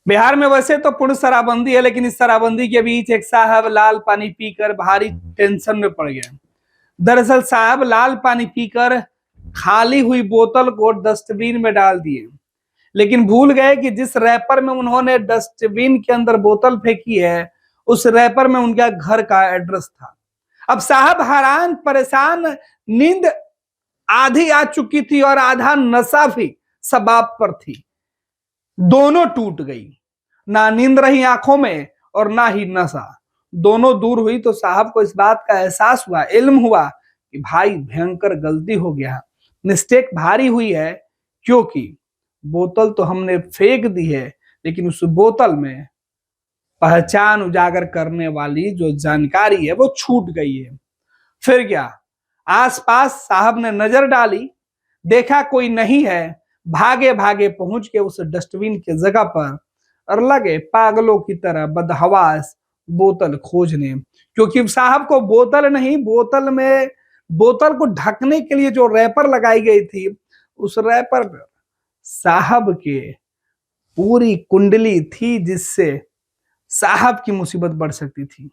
बिहार में वैसे तो पूर्ण शराबबंदी है, लेकिन इस शराबबंदी के बीच एक साहब लाल पानी पीकर भारी टेंशन में पड़ गए। दरअसल साहब लाल पानी पीकर खाली हुई बोतल को डस्टबिन में डाल दिए, लेकिन भूल गए कि जिस रैपर में उन्होंने डस्टबिन के अंदर बोतल फेंकी है, उस रैपर में उनका घर का एड्रेस था। अब साहब हैरान परेशान, नींद आधी आ चुकी थी और आधा नशा भी शबाब पर थी। दोनों टूट गई, ना नींद रही आंखों में और ना ही नशा। दोनों दूर हुई तो साहब को इस बात का एहसास हुआ, इल्म हुआ कि भाई भयंकर गलती हो गया, मिस्टेक भारी हुई है, क्योंकि बोतल तो हमने फेंक दी है, लेकिन उस बोतल में पहचान उजागर करने वाली जो जानकारी है वो छूट गई है। फिर क्या, आसपास साहब ने नजर डाली, देखा कोई नहीं है, भागे भागे पहुंच के उस डस्टबिन की जगह पर और लगे पागलों की तरह बदहवास बोतल खोजने। क्योंकि साहब को बोतल नहीं, बोतल को ढकने के लिए जो रैपर लगाई गई थी, उस रैपर पर साहब के पूरी कुंडली थी, जिससे साहब की मुसीबत बढ़ सकती थी।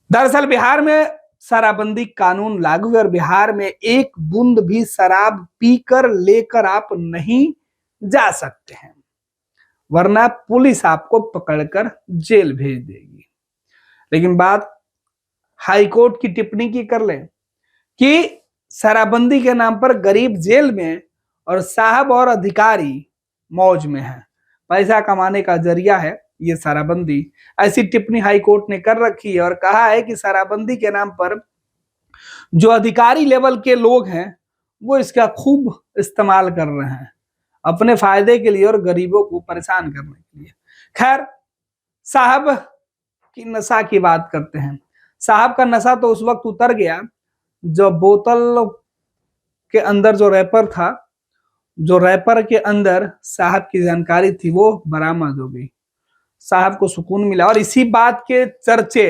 दरअसल बिहार में शराबबंदी कानून लागू है और बिहार में एक बूंद भी शराब पीकर लेकर आप नहीं जा सकते हैं, वरना पुलिस आपको पकड़कर जेल भेज देगी। लेकिन बात हाईकोर्ट की टिप्पणी की कर ले कि शराबबंदी के नाम पर गरीब जेल में और साहब और अधिकारी मौज में है, पैसा कमाने का जरिया है ये शराबबंदी। ऐसी टिप्पणी हाईकोर्ट ने कर रखी है और कहा है कि शराबबंदी के नाम पर जो अधिकारी लेवल के लोग हैं वो इसका खूब इस्तेमाल कर रहे हैं अपने फायदे के लिए और गरीबों को परेशान करने के लिए। खैर, साहब की नशा की बात करते हैं। साहब का नशा तो उस वक्त उतर गया जब बोतल के अंदर जो रैपर था, जो रैपर के अंदर साहब की जानकारी थी, वो बरामद हो गई। साहब को सुकून मिला और इसी बात के चर्चे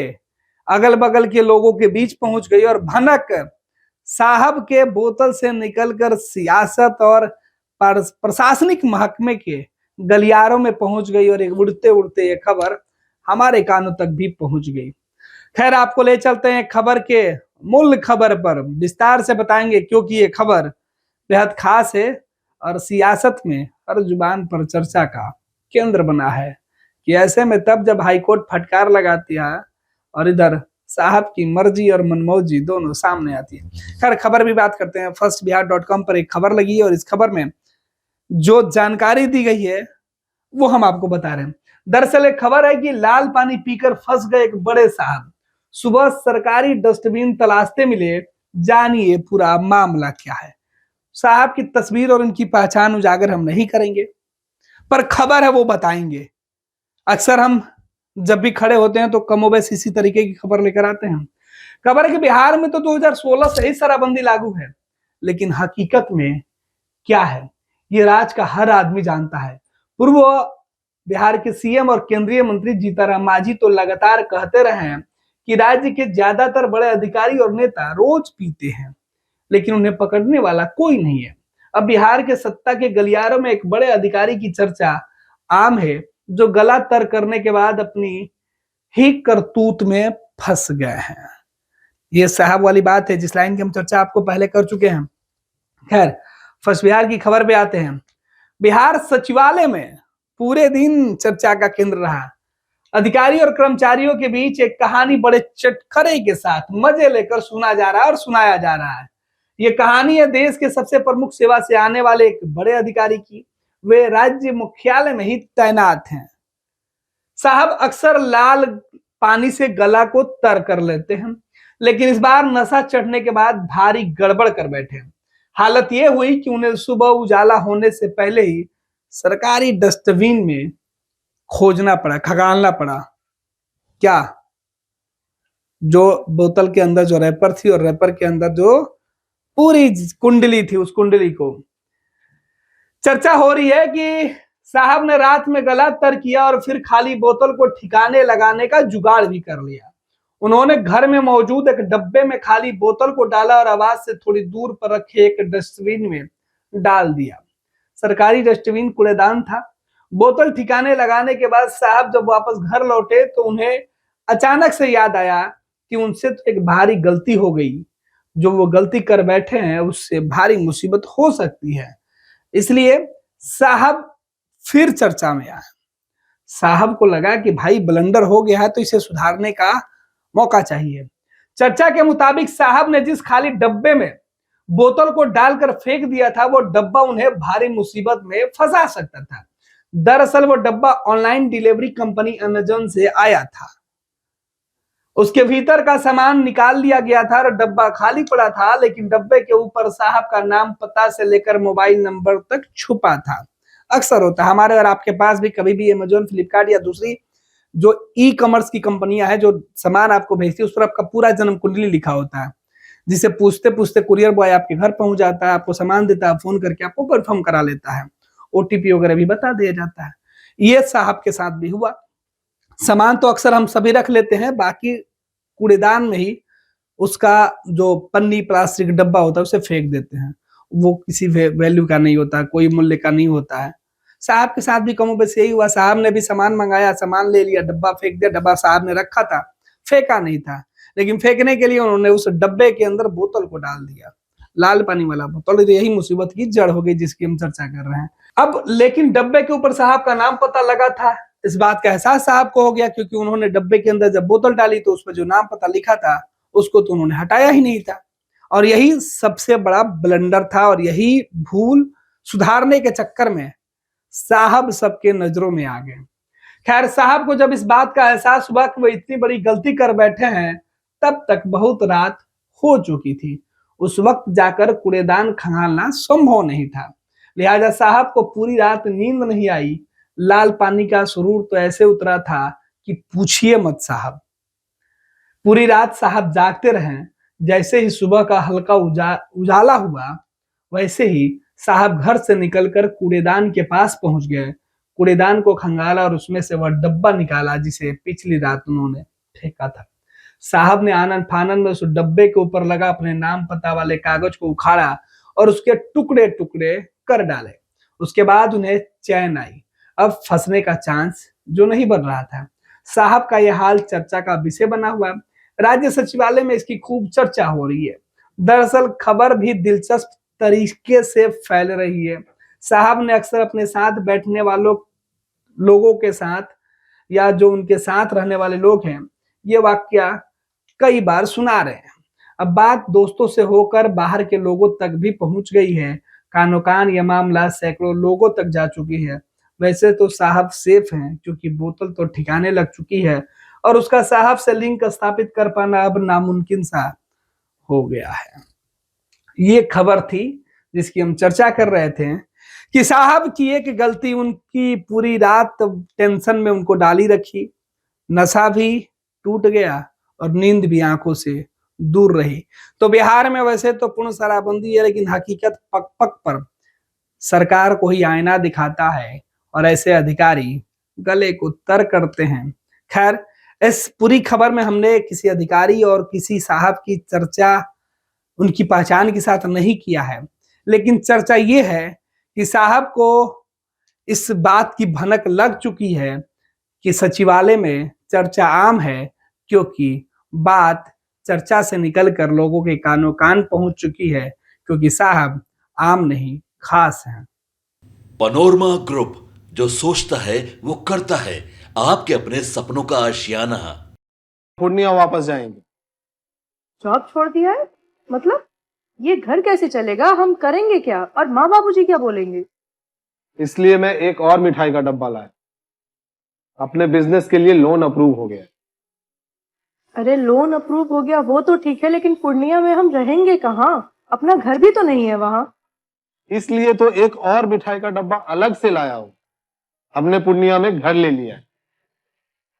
अगल बगल के लोगों के बीच पहुंच गई और भनक साहब के बोतल से निकलकर सियासत और प्रशासनिक महकमे के गलियारों में पहुंच गई और एक उड़ते उड़ते ये खबर हमारे कानों तक भी पहुंच गई। खैर, आपको ले चलते हैं खबर के मूल खबर पर, विस्तार से बताएंगे, क्योंकि ये खबर बेहद खास है और सियासत में हर जुबान पर चर्चा का केंद्र बना है। कि ऐसे में तब जब हाईकोर्ट फटकार लगाती है और इधर साहब की मर्जी और मनमौजी दोनों सामने आती है। खैर, खबर भी बात करते हैं। फर्स्टबिहार.com पर एक खबर लगी है और इस खबर में जो जानकारी दी गई है वो हम आपको बता रहे हैं। दरअसल एक खबर है कि लाल पानी पीकर फंस गए एक बड़े साहब, सुबह सरकारी डस्टबिन तलाशते मिले, जानिए पूरा मामला क्या है। साहब की तस्वीर और उनकी पहचान उजागर हम नहीं करेंगे, पर खबर है वो बताएंगे। अक्सर हम जब भी खड़े होते हैं तो कमोबेश इसी तरीके की खबर लेकर आते हैं। खबर है कि बिहार में तो 2016 से ही शराबबंदी लागू है, लेकिन हकीकत में क्या है ये राज का हर आदमी जानता है। पूर्व बिहार के सीएम और केंद्रीय मंत्री जीतनराम मांझी तो लगातार कहते रहे हैं कि राज्य के ज्यादातर बड़े अधिकारी और नेता रोज पीते हैं, लेकिन उन्हें पकड़ने वाला कोई नहीं है। अब बिहार के सत्ता के गलियारों में एक बड़े अधिकारी की चर्चा आम है, जो गला तर करने के बाद अपनी ही करतूत में फंस गए हैं। ये साहब वाली बात है जिस लाइन की हम चर्चा आपको पहले कर चुके हैं। खैर, फर्स्ट बिहार की खबर पे आते हैं। बिहार सचिवालय में पूरे दिन चर्चा का केंद्र रहा। अधिकारी और कर्मचारियों के बीच एक कहानी बड़े चटखरे के साथ मजे लेकर सुना जा रहा है और सुनाया जा रहा है। ये कहानी है देश के सबसे प्रमुख सेवा से आने वाले एक बड़े अधिकारी की। वे राज्य मुख्यालय में ही तैनात हैं। साहब अक्सर लाल पानी से गला को तर कर लेते हैं, लेकिन इस बार नशा चढ़ने के बाद भारी गड़बड़ कर बैठे। हालत यह हुई कि उन्हें सुबह उजाला होने से पहले ही सरकारी डस्टबिन में खोजना पड़ा, खगालना पड़ा। क्या? जो बोतल के अंदर जो रैपर थी और रैपर के अंदर जो पूरी कुंडली थी, उस कुंडली को। चर्चा हो रही है कि साहब ने रात में गला तर किया और फिर खाली बोतल को ठिकाने लगाने का जुगाड़ भी कर लिया। उन्होंने घर में मौजूद एक डब्बे में खाली बोतल को डाला और आवाज से थोड़ी दूर पर रखे एक डस्टबिन में डाल दिया। सरकारी डस्टबिन कूड़ेदान था। बोतल ठिकाने लगाने के बाद साहब जब वापस घर लौटे तो उन्हें अचानक से याद आया कि उनसे तो एक भारी गलती हो गई। जो वो गलती कर बैठे हैं उससे भारी मुसीबत हो सकती है। इसलिए साहब फिर चर्चा में आए। साहब को लगा कि भाई ब्लंडर हो गया है तो इसे सुधारने का मौका चाहिए। चर्चा के मुताबिक साहब ने जिस खाली डब्बे में बोतल को डालकर फेंक दिया था वो डब्बा उन्हें भारी मुसीबत में फंसा सकता था। दरअसल वो डब्बा ऑनलाइन डिलीवरी कंपनी अमेजन से आया था। उसके भीतर का सामान निकाल लिया गया था और डब्बा खाली पड़ा था, लेकिन डब्बे के ऊपर साहब का नाम पता से लेकर मोबाइल नंबर तक छुपा था। अक्सर होता है हमारे और आपके पास भी, कभी भी अमेजोन, फ्लिपकार्ट या दूसरी जो ई कॉमर्स की कंपनियां हैं जो सामान आपको भेजती है उस पर आपका पूरा जन्म कुंडली लिखा होता है, जिसे पूछते पूछते कुरियर बॉय आपके घर पहुंच जाता है, आपको सामान देता है, फोन करके आपको कंफर्म करा लेता है, ओटीपी वगैरह भी बता दिया जाता है। ये साहब के साथ भी हुआ। सामान तो अक्सर हम सभी रख लेते हैं, बाकी कूड़ेदान में ही उसका जो पन्नी प्लास्टिक डब्बा होता है उसे फेंक देते हैं। वो किसी वैल्यू का नहीं होता, कोई मूल्य का नहीं होता है। साहब के साथ भी कमो बेश यही हुआ। साहब ने भी सामान मंगाया, सामान ले लिया, डब्बा फेंक दिया। डब्बा साहब ने रखा था, फेंका नहीं था, लेकिन फेंकने के लिए उन्होंने उस डब्बे के अंदर बोतल को डाल दिया, लाल पानी वाला बोतल। तो यही मुसीबत की जड़ हो गई जिसकी हम चर्चा कर रहे हैं। अब लेकिन डब्बे के ऊपर साहब का नाम पता लगा था। इस बात का एहसास साहब को हो गया, क्योंकि उन्होंने डब्बे के अंदर जब बोतल डाली तो उस पर जो नाम पता लिखा था उसको तो उन्होंने हटाया ही नहीं था। और यही सबसे बड़ा ब्लंडर था, और यही भूल सुधारने के चक्कर में साहब सबके नजरों में आ गए। खैर, साहब को जब इस बात का एहसास हुआ कि वो इतनी बड़ी गलती कर बैठे हैं, तब तक बहुत रात हो चुकी थी। उस वक्त जाकर कूड़ेदान खंगालना संभव नहीं था। लिहाजा साहब को पूरी रात नींद नहीं आई। लाल पानी का सुरूर तो ऐसे उतरा था कि पूछिए मत साहब। पूरी रात साहब जागते रहे। जैसे ही सुबह का हल्का उजाला हुआ, वैसे ही साहब घर से निकलकर कूड़ेदान के पास पहुंच गए। कूड़ेदान को खंगाला और उसमें से वह डब्बा निकाला जिसे पिछली रात उन्होंने फेंका था। साहब ने आनन फानन में उस डब्बे के ऊपर लगा अपने नाम पता वाले कागज को उखाड़ा और उसके टुकड़े टुकड़े कर डाले। उसके बाद उन्हें चैन आई। अब फंसने का चांस जो नहीं बन रहा था। साहब का यह हाल चर्चा का विषय बना हुआ। राज्य सचिवालय में इसकी खूब चर्चा हो रही है। दरअसल खबर भी दिलचस्प तरीके से फैल रही है। साहब ने अक्सर अपने साथ बैठने वालों लोगों के साथ या जो उनके साथ रहने वाले लोग हैं, ये वाकया कई बार सुना रहे हैं। अब बात दोस्तों से होकर बाहर के लोगों तक भी पहुंच गई है। कानो कान यह मामला सैकड़ों लोगों तक जा चुकी है। वैसे तो साहब सेफ हैं, क्योंकि बोतल तो ठिकाने लग चुकी है और उसका साहब से लिंक स्थापित कर पाना अब नामुमकिन सा हो गया है। ये खबर थी जिसकी हम चर्चा कर रहे थे कि साहब की एक गलती उनकी पूरी रात टेंशन में उनको डाली रखी। नशा भी टूट गया और नींद भी आंखों से दूर रही। तो बिहार में वैसे तो पूर्ण शराबबंदी है, लेकिन हकीकत पग पग पर सरकार को ही आईना दिखाता है और ऐसे अधिकारी गले को तर करते हैं। खैर, इस पूरी खबर में हमने किसी अधिकारी और किसी साहब की चर्चा उनकी पहचान के साथ नहीं किया है, लेकिन चर्चा ये है कि साहब को इस बात की भनक लग चुकी है कि सचिवालय में चर्चा आम है, क्योंकि बात चर्चा से निकलकर लोगों के कानों कान पहुंच चुकी है, क्योंकि साहब आम नहीं खास हैं। पनोरमा ग्रुप, जो सोचता है वो करता है। आपके अपने सपनों का आशियाना। पूर्णिया वापस जाएंगे। जॉब छोड़ दिया है? मतलब ये घर कैसे चलेगा? हम करेंगे क्या? और माँ बाबूजी क्या बोलेंगे? इसलिए मैं एक और मिठाई का डब्बा लाया। अपने बिजनेस के लिए लोन अप्रूव हो गया। अरे लोन अप्रूव हो गया वो तो ठीक है, लेकिन पूर्णिया में हम रहेंगे कहाँ? अपना घर भी तो नहीं है वहां। इसलिए तो एक और मिठाई का डब्बा अलग से लाया हूं। हमने पूर्णिया में घर ले लिया है,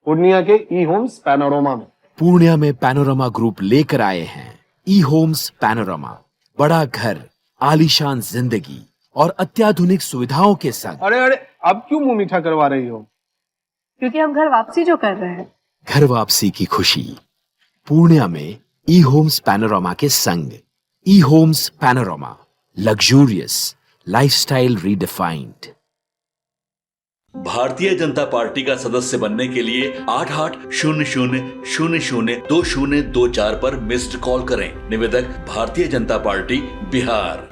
पूर्णिया के ई होम्स पैनोरमा में। पूर्णिया में पैनोरमा ग्रुप लेकर आए हैं ई होम्स पैनोरमा। बड़ा घर, आलीशान जिंदगी और अत्याधुनिक सुविधाओं के संग। अरे अब क्यों मुंह मीठा करवा रही हो? क्योंकि हम घर वापसी जो कर रहे हैं। घर वापसी की खुशी पूर्णिया में ई होम्स पैनोरमा के संग। E homes panorama, luxurious lifestyle redefined. Bharatiya Janata party का सदस्य बनने के लिए 8800002024 पर मिस्ड कॉल करें। निवेदक भारतीय जनता पार्टी बिहार।